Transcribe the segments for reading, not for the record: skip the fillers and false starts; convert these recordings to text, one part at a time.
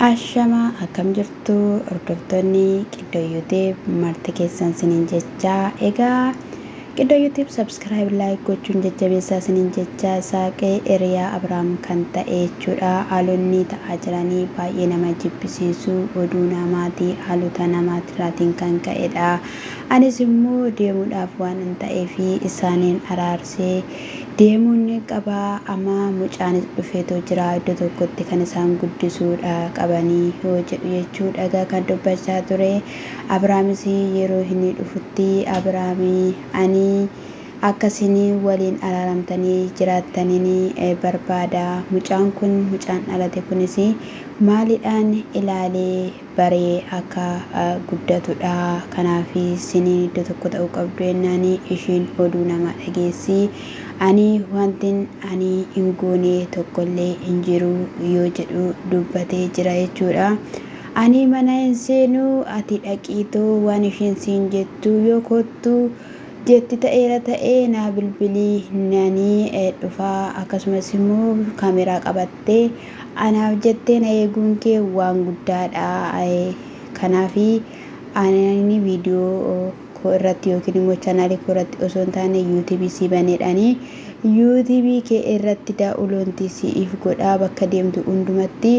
Ashama akkam jirtu hordoftoonni Qiddoo YouTube marti keessan siniin jechaa egaa Qiddoo YouTube subscribe like gochuun jajjabeessaa siniin jechaa Saaqee Eriyaa Abrahaam kan ta'e jechuudha. Haalonni ta'aa jiranii baay'ee nama jibbisiisu oduu namaatii haalota namaatirraatiin kan ka'edha. Anis immoo deemuudhaaf waan hin ta'eefi isaaniin araarsee deemuun qabaa amma mucaanis dhufeetoo jira iddoo tokkotti kan isaan guddisuudha qabanii yoo jedhu jechuudha. Egaa kan dubbachaa ture Abrahaamis yeroo inni dhufutti Abrahaamii ani akkasiin waliin araaramtanii jiraattanii barbaada. Mucaan dhalate kunis maaliidhaan ilaalee baree akka guddatudha. Kanaaf isiniin iddoo tokko ta'uu qabdu jennaan ishiin oduu nama dhageessi. Ani wantin ani hin goone tokkollee hin jiru yoo jedhu dubbatee jira jechuudha. Ani mana hin seenu ati dhaqiitoo waan ishiin siin jettu yoo kottu jetti ta'eera ta'ee naa bilbilii nanii dhufaa akkasumas immoo kaameraa qabattee anaaf jettee na eeguun kee waan guddaadha. Kanaaf ani viidiyoo irratti yookiin immoo chaanaalii koo irratti osoo hin taane YouTube si baneedhaanii YouTube kee irratti daawuloonti siif godhaa bakka deemtu hundumatti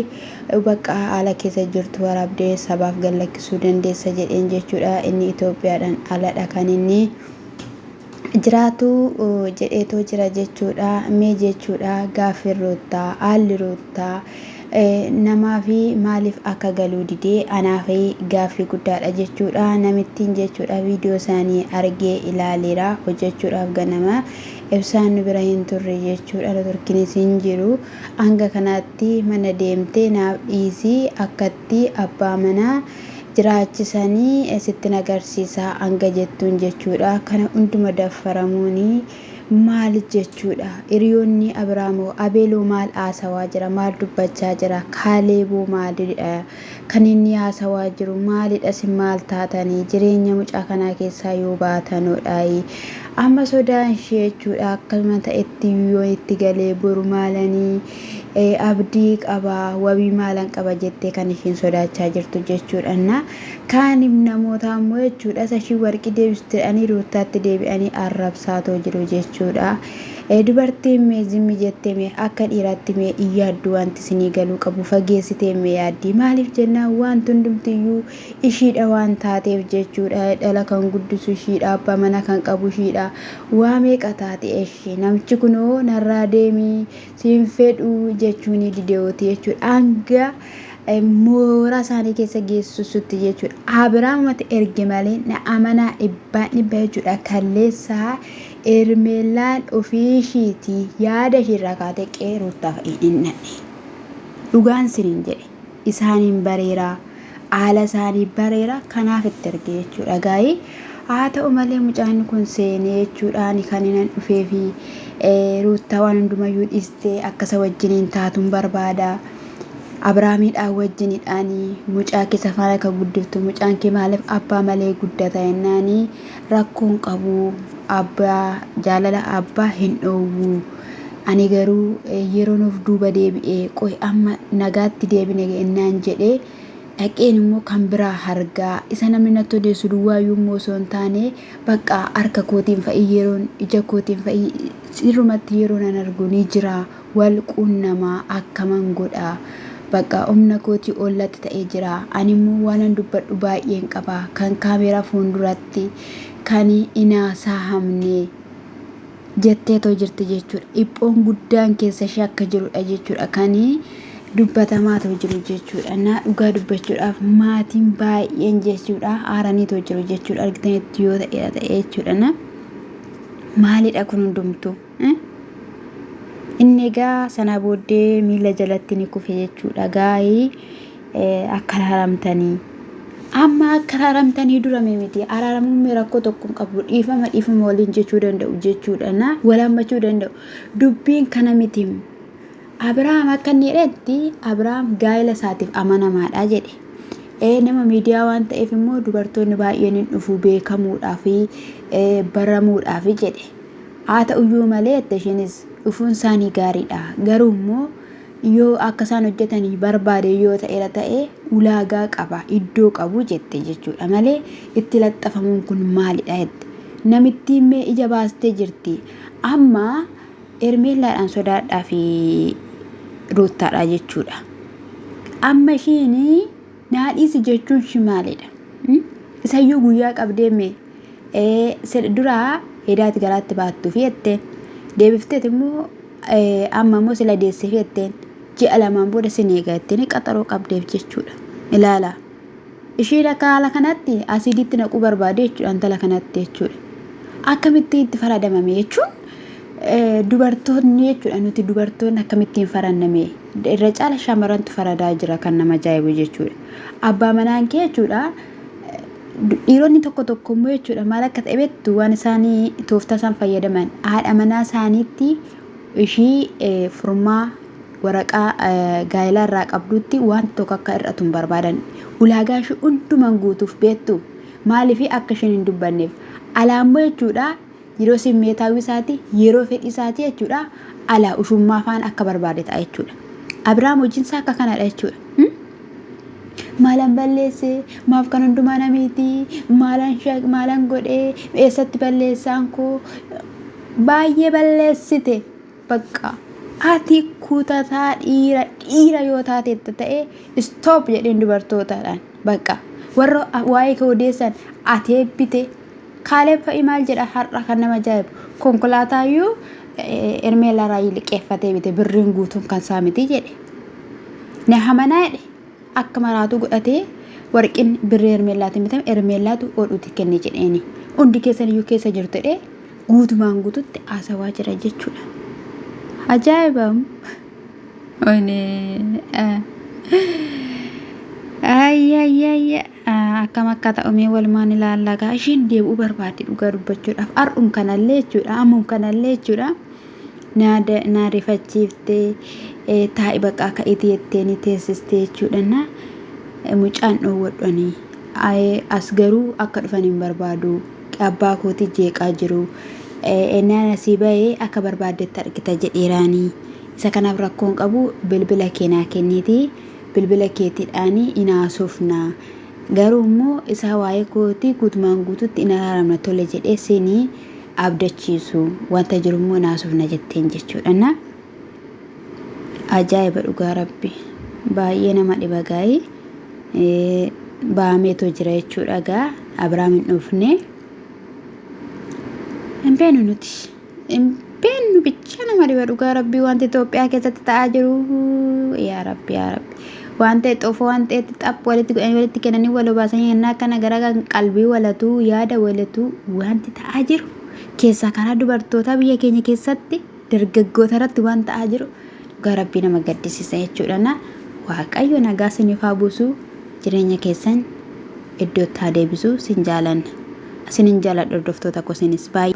bakka haala keessa jirtu waraabdee sabaaf gallakkisuu dandeessa jedheen jechuudha. Inni Itoophiyaadhaan aladha kan inni jiraatu jedheetoo jira jechuudha. Mee jechuudha gaaffii roottaa haalli roottaa namaa fi maaliif akka galuu didee anaaf gaaffii guddaadha jechuudha. Namittiin jechuudha viidiyoo isaanii argee ilaaleera hojjechuudhaaf ganama ibsaan bira hin turre jechuudha. Turkiinis hin jiru hanga kanaatti mana deemtee naaf dhiisii akkatti abbaa manaa jiraachisanii sitti agarsiisaa hanga jettuun jechuudha. Kana hunduma daffaramuuni maal jechuudha. Hiriyoonni Abrahaamoo Abeeloo maal haasawaa jira, maal dubbachaa jira, Kaaleeboo maalidha kan inni haasawaa jiru, maalidhas maal taatanii jireenya mucaa kanaa keessaa yoo baatanodha. Amma sodaan ishee jechuudha akkasuma ta'etti yoo itti galee boru maalanii abdii qaba wabii maalan qaba jettee kan ishiin sodaachaa jirtu jechuudha. Kaaniif namoota ammoo jechuudha sashii warqii deebistanii roottaatti deebi'anii arrabsaatoo jiru jechuudha. Dubartiin mee zimmi jettee mee akka dhiiraatti mee iyyaaddu wanti isinii galuu qabu fageessitee mee yaaddii maaliif jennaan wanti hundumtiyyuu ishiidha waan taateef jechuudha. Dhala kan guddisu ishiidha, abbaa mana kan qabu ishiidha. Waa meeqa taate ishee namichi kunoo narraa deemii siin fedhu jechuun dideewooti jechuudha. Hanga mooraa isaanii keessa geessisutti jechuudha. Abrahaamumatti erge malee na amanaa dhibbaan dhibba jechuudha. Kalleessaa Ermeelaan ofii ishiitii yaada ishiirraa kaatee qeeruuttaaf dhinnadhe. Dhugaan siniin jedhe isaaniin bareeraa haala isaanii bareeraa kanaaf itti erge jechuudha. Gaa'ii haa ta'u malee mucaan kun seenee jechuudhaan kan inni dhufee fi ruuttaa waan hundumayyuu dhiistee akkasa wajjiniin taatuun barbaada. Abrahaamiidhaan wajjinidhaan mucaa keessa faana kan guddiftu mucaan kee maaliif abbaa malee guddata jennaanii rakkoon qabu abbaa jaalala abbaa hin dhoowwu. Ani garuu yeroon of duuba deebi'ee qoy amma nagaatti deebine jennaan jedhee dhaqeen immoo kan biraa hargaa isa namni natti odeessu duwwaayyuu immoo osoo hin taane bakka harka kootiin fa'i yeroon ija kootiin fa'i sirrumatti yeroo nan argu ni jira wal quunnamaa akkaman godha. Bakka humna kootii ollatti ta'ee jira. Ani immoo waanan dubbadhu baay'een qaba kan kaameraa fuulduratti kan inaasaa hamne jetteetoo jirti jechuudha. Dhiphoon guddaan keessa ishee akka jirudha jechuudha. Kan dubbatamaatoo jiru jechuudha. Na dhugaa dubbachuudhaaf maatiin baay'een jechuudha aaraniitoo jiru jechuudha. Argitanitti yoo ta'e jechuudha. Maalidha kun hundumtu? Inni egaa sana booddee miila jalatti ni kufe jechuudha. Gaa'ii akka araaramtanii amma akka araaramtanii durame miti. Araaramuun rakkoo tokko hin qabu. Dhiifama waliin jechuu danda'u jechuudha. Walammachuu danda'u. Dubbiin kana miti. Abrahaam akka inni jedhetti Abrahaam gaa'ela isaatiif amanamaadha jedhe. Nama miidiyaa waan ta'eef immoo dubartoonni baay'een hin dhufu beekamuudhaaf baramuudhaaf jedhe. Haa ta'uyyuu malee ishiinis dhufuun isaanii gaariidha. Garuu immoo yoo akka isaan hojjetanii barbaade yoo ta'e ulaagaa qaba iddoo qabu jette jechuudha malee itti laxxafamuun kun maalidha jette namitti mee ija baastee jirti amma Ermeellaadhaan sodaadhaa fi Ruuttaadha jechuudha amma ishiin naadhiisi jechuun shi maalidha isayyuu guyyaa qabdee mee duraa hedaati garaatti baattuu fi jetteen deebifteet immoo amma immoo sila deessee fi jetteen ji'a lamaan booda sin eegaa jetteen qaxaroo qabdeef jechuudha ilaala ishiin akka haala kanatti asiiditti naquu barbaade jechuudha intala kanatti jechuudha akkamitti itti faradamame jechuun dubartoonni jechuudha nuti dubartoonni akkamittiin faranname irra caala shamarrantu faradaa jira kan nama ajaa'ibu jechuudha abbaa manaan kee jechuudha dhiironni tokko immoo jechuudha maal akka ta'e beektu waan isaanii tooftaa isaan fayyadaman haadha manaa isaaniitti ishii furmaa waraqaa gaa'elaa irraa qabdutti waan tokko akka irratu hin barbaadan ulaagaa ishii hundumaan guutuuf beektu maaliif akka isheen hin dubbanneef alaammoo jechuudha yeroo simmeetaawwi isaati yeroo fedhii isaati jechuudha alaa ushummaa afaan akka barbaade ta'a jechuudha Abrahaam hojiinsaa akka kanadha jechuudha maalan balleesse maaf kan hundumaa namiiti maalan godhee eessatti balleessaan koo baay'ee balleessite bakka ati kutataa dhiira yoo taate ta'e stop jedheen dubartootaadhaan bakka warra waa'ee kee odeessan ati eebbite Kaaleen fa'i maal jedha har'a kan nama ajaa'ibu konkolaataayyuu Ermeellaa raayii liqeeffatee bite birriin guutuun kan isaa miti jedhe na hamanaa jedhe akka maraatu godhatee warqin birrii Ermeellaatiin bitame Ermeellaatu oodhuuti kenne jedheeni hundi keessaniyyuu keessa jirtu jedhee guutumaan guututti haasawaa jira jechuudha ajaa'ibam ayyaayyaayya akkam akka ta'umee walumaan ilaallagaa ishiin deebi'uu barbaadde dhugaa dubbachuudhaaf har'um kanallee jechuudha ammuun kanallee jechuudha naa rifachiiftee taa'ii bakka akka itti jetteeni teessistee jechuudha na mucaan dhoowwadhanii as garuu akka dhufan hin barbaadu abbaa kootii jeeqaa jiru ennaan asii bahee akka barbaaddetti argita jedheeraanii isa kanaaf rakkoon qabu bilbila keenaa kenniitii bilbila keetiidhaanii inaasofna garuu immoo isa waa'ee kootii guutumaan guututti inaraaramna tole jedhee seenii abdachiisu wanta jiru immoo inaasofna jetteen jechuudha na ajaa'iba dhugaa rabbi baay'ee nama dhiba gaa'ii baameetoo jira jechuudha gaa Abrahaam hin dhufne hin beenu nuti hin beenu bicha nama dhiba dhugaa rabbii wanti Itoophiyaa keessatti ta'aa jiru yaa rabbi wante xofoo wante xaph walitti kennanii wal baasanii ennaa kana gara qalbii walatu yaada walatu wanti ta'aa jiru keessaa kana dubartoota biyya keenya keessatti dargaggoota irratti waan ta'aa jiru dhugaa rabbii nama gaddisiisa jechuudha na waaqayyo nagaa isiniif haa buusu jireenya keessan iddootti haa deebisu sin jaalanna isinin jaaladha hordoftoota koo isinis baay'ee